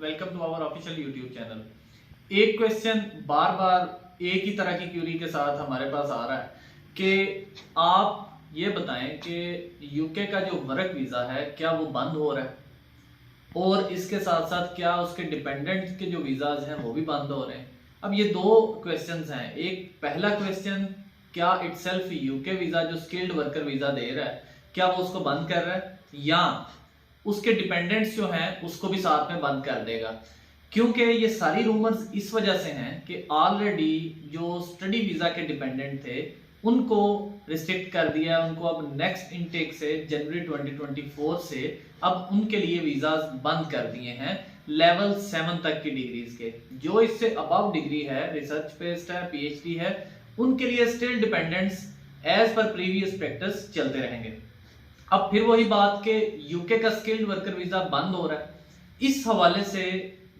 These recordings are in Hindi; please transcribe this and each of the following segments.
Welcome to our official YouTube channel. एक क्वेश्चन बार बार एक ही तरह की क्यूरी के साथ हमारे पास आ रहा है कि आप ये बताएं कि यूके का जो वर्क वीज़ा है क्या वो बंद हो रहा है और इसके साथ साथ क्या उसके डिपेंडेंट के जो वीज़ाज हैं वो भी बंद हो रहे हैं। अब ये दो क्वेश्चंस हैं। एक पहला क्वेश्चन, क्या इटसेल्फ यूके वीज़ा जो स्किल्ड वर्कर वीज़ा दे रहा है क्या वो उसको बंद कर रहा है या उसके डिपेंडेंट्स जो हैं उसको भी साथ में बंद कर देगा। क्योंकि ये सारी रूमर्स इस वजह से हैं कि ऑलरेडी जो स्टडी वीज़ा के डिपेंडेंट थे उनको रिस्ट्रिक्ट कर दिया है। उनको अब नेक्स्ट इनटेक से जनवरी 2024 से अब उनके लिए वीज़ाज बंद कर दिए हैं लेवल 7 तक की डिग्रीज के। जो इससे अबव डिग्री है, रिसर्च बेस्ड है, पीएचडी है, उनके लिए स्टिल डिपेंडेंट्स एज पर प्रीवियस प्रैक्टिस चलते रहेंगे। अब फिर वही बात कि यूके का स्किल्ड वर्कर वीज़ा बंद हो रहा है। इस हवाले से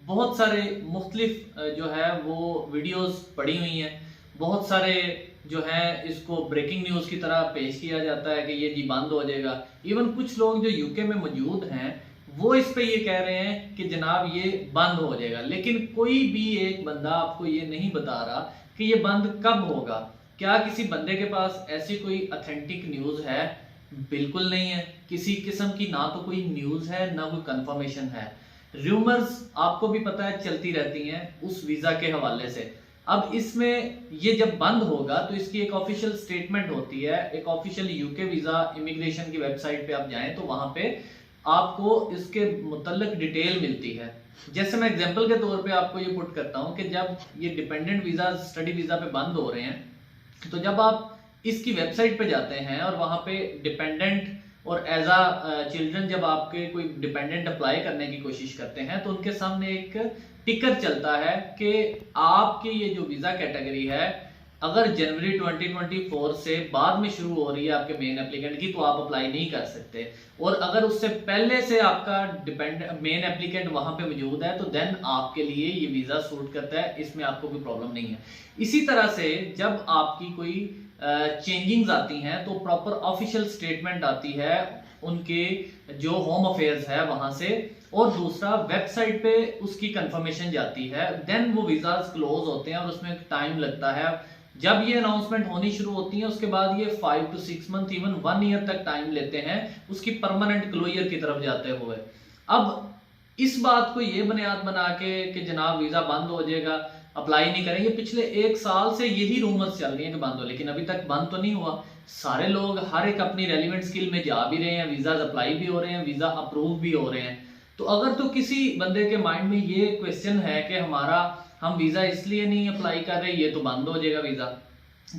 बहुत सारे मुख्तलिफ जो है वो वीडियोस पड़ी हुई हैं। बहुत सारे जो है इसको ब्रेकिंग न्यूज़ की तरह पेश किया जाता है कि ये जी बंद हो जाएगा। इवन कुछ लोग जो यूके में मौजूद हैं वो इस पे ये कह रहे हैं कि जनाब ये बंद हो जाएगा, लेकिन कोई भी एक बंदा आपको ये नहीं बता रहा कि ये बंद कब होगा। क्या किसी बंदे के पास ऐसी कोई ऑथेंटिक न्यूज़ है? बिल्कुल नहीं है। किसी किस्म की ना तो कोई न्यूज़ है ना कोई कंफर्मेशन है। रूमर्स आपको भी पता है चलती रहती हैं उस वीज़ा के हवाले से। अब इसमें ये जब बंद होगा तो इसकी एक ऑफिशियल स्टेटमेंट होती है। एक ऑफिशियल यूके वीज़ा इमिग्रेशन की वेबसाइट पे आप जाएं तो वहां पे आपको इसके मुतल्लिक डिटेल मिलती है। जैसे मैं एग्जांपल के तौर पे आपको ये पुट करता हूं कि जब ये डिपेंडेंट वीज़ा स्टडी वीज़ा पे बंद हो रहे हैं तो जब आप इसकी वेबसाइट पे जाते हैं और वहां पे डिपेंडेंट और एज अ चिल्ड्रन जब आपके कोई डिपेंडेंट अप्लाई करने की कोशिश करते हैं तो उनके सामने एक टिकर चलता है कि आपकी ये जो वीज़ा कैटेगरी है अगर जनवरी 2024 से बाद में शुरू हो रही है आपके मेन एप्लीकेंट की तो आप अप्लाई नहीं कर सकते, और अगर उससे पहले से आपका मेन एप्लीकेंट वहां पे मौजूद है तो देन आपके लिए ये वीज़ा सूट करता है, इसमें आपको कोई प्रॉब्लम नहीं है। इसी तरह से जब आपकी कोई चेंजिंग्स आती हैं तो प्रॉपर ऑफिशियल स्टेटमेंट आती है उनके जो होम अफेयर्स है वहां से, और दूसरा वेबसाइट पे उसकी कंफर्मेशन जाती है। देन वो वीज़ाज क्लोज होते हैं और उसमें टाइम लगता है। जब ये अनाउंसमेंट होनी शुरू होती है उसके बाद ये 5 to 6 मंथ इवन 1 ईयर तक टाइम लेते हैं उसकी परमानेंट क्लोजर की तरफ जाते हुए। अब इस बात को ये बुनियाद बना के कि जनाब वीज़ा बंद हो जाएगा, अप्लाई नहीं करेंगे, पिछले 1 साल से यही रूमर्स चल रही हैं कि बंद हो, लेकिन अभी तक बंद तो नहीं हुआ। सारे लोग हर एक अपनी रेलिवेंट स्किल में जा भी रहे हैं, वीज़ा अप्लाई भी हो रहे हैं, वीज़ा अप्रूव भी हो रहे हैं। तो अगर तो किसी बंदे के माइंड में ये क्वेश्चन है कि हम वीज़ा इसलिए नहीं अप्लाई कर रहे, ये तो बंद हो जाएगा वीज़ा,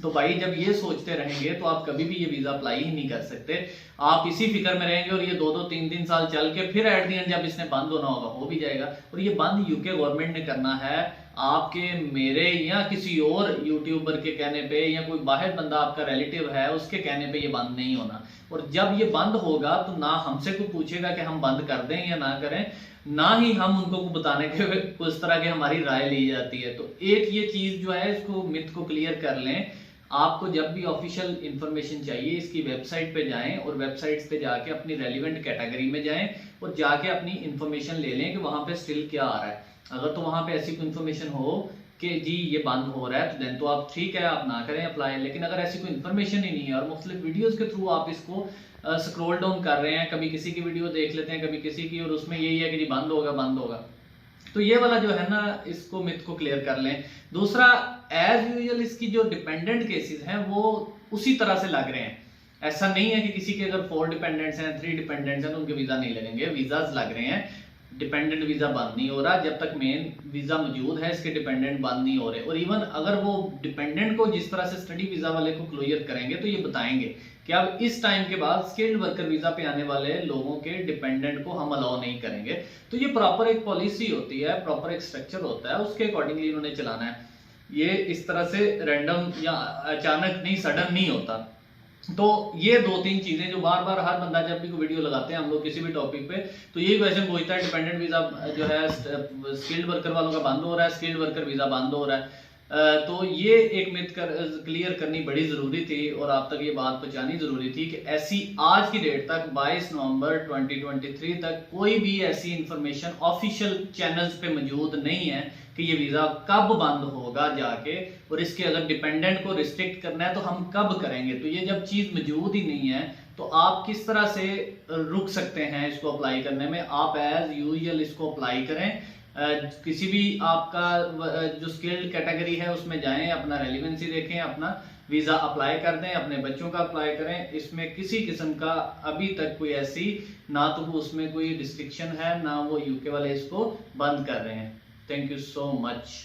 तो भाई जब ये सोचते रहेंगे तो आप कभी भी ये वीज़ा अप्लाई ही नहीं कर सकते। आप इसी फिक्र में रहेंगे और ये 2-2 3-3 साल चल के फिर एट द एंड जब इसने बंद होना होगा हो भी जाएगा। और ये बंद यूके गवर्नमेंट ने करना है, आपके मेरे या किसी और यूट्यूबर के कहने पे या कोई बाहर बंदा आपका रिलेटिव है उसके कहने पे ये बंद नहीं होना। और जब ये बंद होगा तो ना हमसे कोई पूछेगा कि हम बंद कर दें या ना करें, ना ही हम उनको बताने के उस तरह की हमारी राय ली जाती है। तो एक ये चीज जो है इसको मिथ को क्लियर कर लें। आपको जब भी ऑफिशियल इंफॉर्मेशन चाहिए इसकी वेबसाइट पे जाएं और वेबसाइट्स पे जाके अपनी रेलिवेंट कैटेगरी में जाएं और जाके अपनी इंफॉर्मेशन ले लें कि वहां पे स्टिल क्या आ रहा है। अगर तो वहां पे ऐसी कोई इंफॉर्मेशन हो कि जी ये बंद हो रहा है तो देन तो आप ठीक है, आप ना करें अप्लाई। लेकिन अगर ऐसी कोई इन्फॉर्मेशन ही नहीं है और मुख्तलिफ वीडियोस के थ्रू आप इसको स्क्रॉल डाउन कर रहे हैं, कभी किसी की वीडियो देख लेते हैं कभी किसी की, और उसमें यही है कि जी बंद होगा, तो ये वाला जो है ना इसको मिथ को क्लियर कर लें। दूसरा, एज यूजुअल इसकी जो डिपेंडेंट केसेस हैं वो उसी तरह से लग रहे हैं। ऐसा नहीं है कि किसी के अगर 4 डिपेंडेंट्स हैं 3 डिपेंडेंट्स हैं तो उनके वीज़ा नहीं लगेंगे, वीज़ाज लग रहे हैं। डिपेंडेंट वीज़ा बंद नहीं हो रहा जब तक मेन वीज़ा मौजूद है, इसके डिपेंडेंट बंद नहीं हो रहे। और इवन अगर वो डिपेंडेंट को जिस तरह से स्टडी वीज़ा वाले को क्लोजर करेंगे तो ये बताएंगे कि अब इस टाइम के बाद स्किल्ड वर्कर वीज़ा पे आने वाले लोगों के डिपेंडेंट को हम अलाउ नहीं करेंगे। तो ये प्रॉपर एक पॉलिसी होती है, प्रॉपर एक स्ट्रक्चर होता है, उसके अकॉर्डिंगली इन्होंने चलाना है। ये इस तरह से रैंडम या अचानक नहीं, सडन नहीं होता। तो ये 2-3 चीजें जो बार बार हर बंदा जब भी कोई वीडियो लगाते हैं हम लोग किसी भी टॉपिक पे तो यही क्वेश्चन पूछता है डिपेंडेंट वीजा जो है स्किल्ड वर्कर वालों का बंद हो रहा है, स्किल्ड वर्कर वीजा बंद हो रहा है। तो ये एक मिथ क्लियर करनी बड़ी ज़रूरी थी और आप तक ये बात पहुंचानी ज़रूरी थी कि ऐसी आज की डेट तक 22 नवंबर 2023 तक कोई भी ऐसी इंफॉर्मेशन ऑफिशियल चैनल्स पे मौजूद नहीं है कि ये वीज़ा कब बंद होगा जाके, और इसके अगर डिपेंडेंट को रिस्ट्रिक्ट करना है तो हम कब करेंगे। तो ये जब चीज़ मौजूद ही नहीं है तो आप किस तरह से रुक सकते हैं इसको अप्लाई करने में। आप एज यूजुअल इसको अप्लाई करें। किसी भी आपका जो स्किल्ड कैटेगरी है उसमें जाएं, अपना रेलिवेंसी देखें, अपना वीज़ा अप्लाई कर दें, अपने बच्चों का अप्लाई करें। इसमें किसी किस्म का अभी तक कोई ऐसी ना तो उसमें कोई रिस्ट्रिक्शन है ना वो यूके वाले इसको बंद कर रहे हैं। Thank you so much.